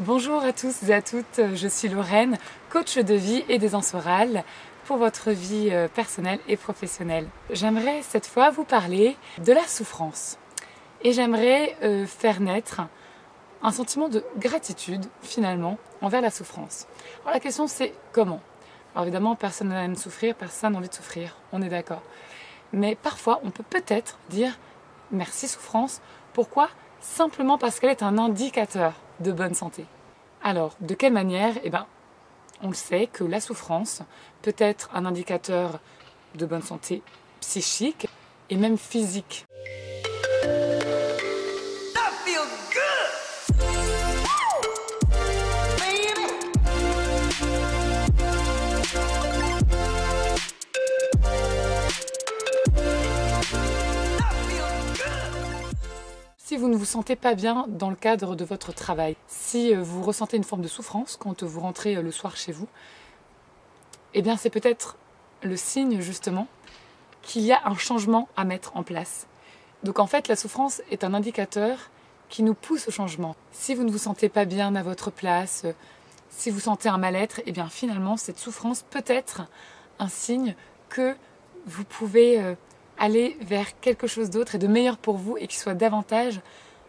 Bonjour à tous et à toutes, je suis Lorraine, coach de vie et d'aisance orale pour votre vie personnelle et professionnelle. J'aimerais cette fois vous parler de la souffrance et j'aimerais faire naître un sentiment de gratitude finalement envers la souffrance. Alors la question c'est comment? Alors évidemment personne n'aime souffrir, personne n'a envie de souffrir, on est d'accord. Mais parfois on peut peut-être dire merci souffrance. Pourquoi? Simplement parce qu'elle est un indicateur de bonne santé. Alors, de quelle manière? On le sait que la souffrance peut être un indicateur de bonne santé psychique et même physique. Si vous ne vous sentez pas bien dans le cadre de votre travail, si vous ressentez une forme de souffrance quand vous rentrez le soir chez vous, c'est peut-être le signe justement qu'il y a un changement à mettre en place. Donc en fait, la souffrance est un indicateur qui nous pousse au changement. Si vous ne vous sentez pas bien à votre place, si vous sentez un mal-être, finalement cette souffrance peut être un signe que vous pouvez aller vers quelque chose d'autre et de meilleur pour vous et qui soit davantage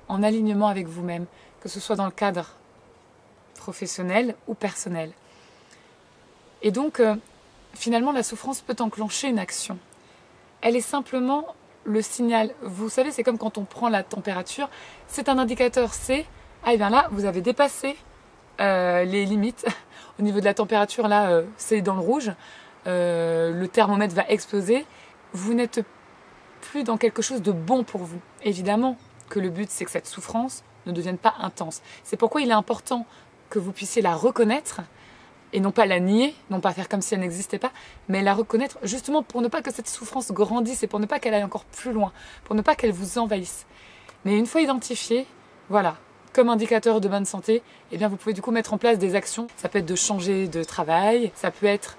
en alignement avec vous-même, que ce soit dans le cadre professionnel ou personnel. Et donc, finalement, la souffrance peut enclencher une action. Elle est simplement le signal. Vous savez, c'est comme quand on prend la température, c'est un indicateur, c'est là, vous avez dépassé les limites. Au niveau de la température, là, c'est dans le rouge. Le thermomètre va exploser. Vous n'êtes plus dans quelque chose de bon pour vous. Évidemment que le but, c'est que cette souffrance ne devienne pas intense. C'est pourquoi il est important que vous puissiez la reconnaître et non pas la nier, non pas faire comme si elle n'existait pas, mais la reconnaître justement pour ne pas que cette souffrance grandisse et pour ne pas qu'elle aille encore plus loin, pour ne pas qu'elle vous envahisse. Mais une fois identifiée, voilà, comme indicateur de bonne santé, vous pouvez du coup mettre en place des actions. Ça peut être de changer de travail, ça peut être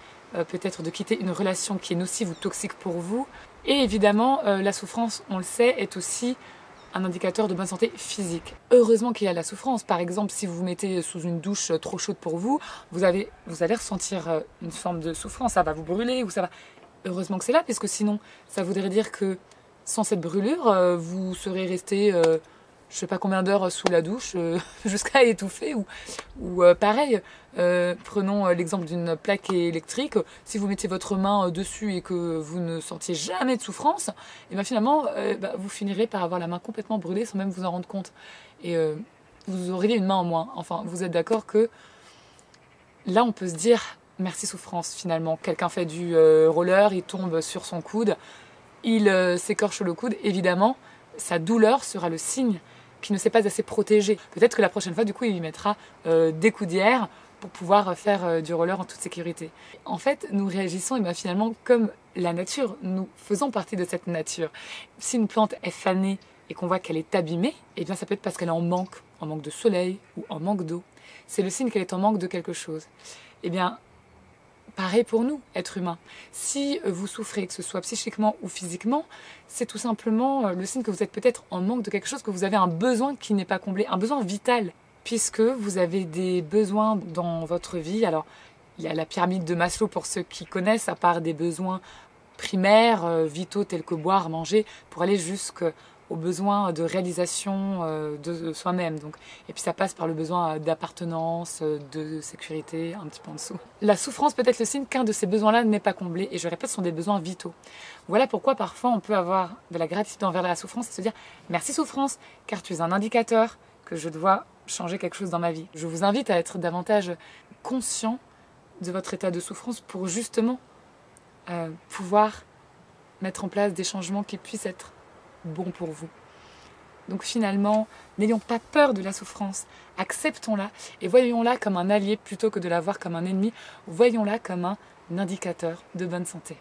peut-être de quitter une relation qui est nocive ou toxique pour vous. Et évidemment, la souffrance, on le sait, est aussi un indicateur de bonne santé physique. Heureusement qu'il y a la souffrance. Par exemple, si vous vous mettez sous une douche trop chaude pour vous, vous allez ressentir une forme de souffrance. Ça va vous brûler ou ça va... Heureusement que c'est là, puisque sinon, ça voudrait dire que sans cette brûlure, vous serez resté... je sais pas combien d'heures sous la douche jusqu'à étouffer ou pareil, prenons l'exemple d'une plaque électrique. Si vous mettez votre main dessus et que vous ne sentiez jamais de souffrance, finalement vous finirez par avoir la main complètement brûlée sans même vous en rendre compte et vous auriez une main en moins. Enfin, vous êtes d'accord que là on peut se dire merci souffrance finalement. Quelqu'un fait du roller, il tombe sur son coude, il s'écorche le coude, évidemment sa douleur sera le signe qui ne s'est pas assez protégé. Peut-être que la prochaine fois, du coup, il y mettra des coudières pour pouvoir faire du roller en toute sécurité. En fait, nous réagissons finalement comme la nature. Nous faisons partie de cette nature. Si une plante est fanée et qu'on voit qu'elle est abîmée, ça peut être parce qu'elle est en manque de soleil ou en manque d'eau. C'est le signe qu'elle est en manque de quelque chose. Pareil pour nous, êtres humains. Si vous souffrez, que ce soit psychiquement ou physiquement, c'est tout simplement le signe que vous êtes peut-être en manque de quelque chose, que vous avez un besoin qui n'est pas comblé, un besoin vital, puisque vous avez des besoins dans votre vie. Alors, il y a la pyramide de Maslow pour ceux qui connaissent, à part des besoins primaires, vitaux tels que boire, manger, pour aller jusqu'aux besoins de réalisation de soi-même. Et puis ça passe par le besoin d'appartenance, de sécurité, un petit peu en dessous. La souffrance peut être le signe qu'un de ces besoins-là n'est pas comblé. Et je répète, ce sont des besoins vitaux. Voilà pourquoi parfois on peut avoir de la gratitude envers la souffrance et se dire « Merci souffrance, car tu es un indicateur que je dois changer quelque chose dans ma vie. » Je vous invite à être davantage conscient de votre état de souffrance pour justement pouvoir mettre en place des changements qui puissent être bon pour vous. Donc finalement, n'ayons pas peur de la souffrance, acceptons-la et voyons-la comme un allié plutôt que de la voir comme un ennemi, voyons-la comme un indicateur de bonne santé.